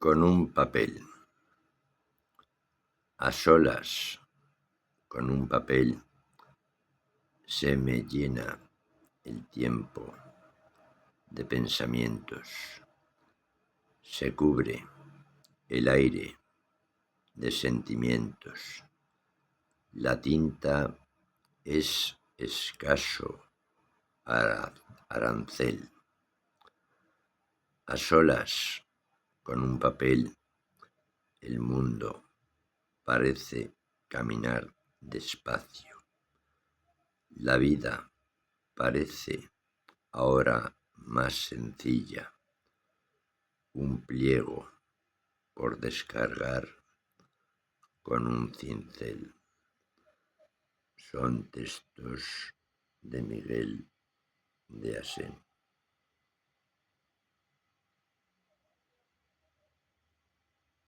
con un papel. A solas con un papel se me llena el tiempo de pensamientos. Se cubre el aire de sentimientos. La tinta es escaso arancel. A solas con un papel el mundo parece caminar despacio. La vida parece ahora más sencilla. Un pliego por descargar con un cincel. Son textos de Miguel de Asén.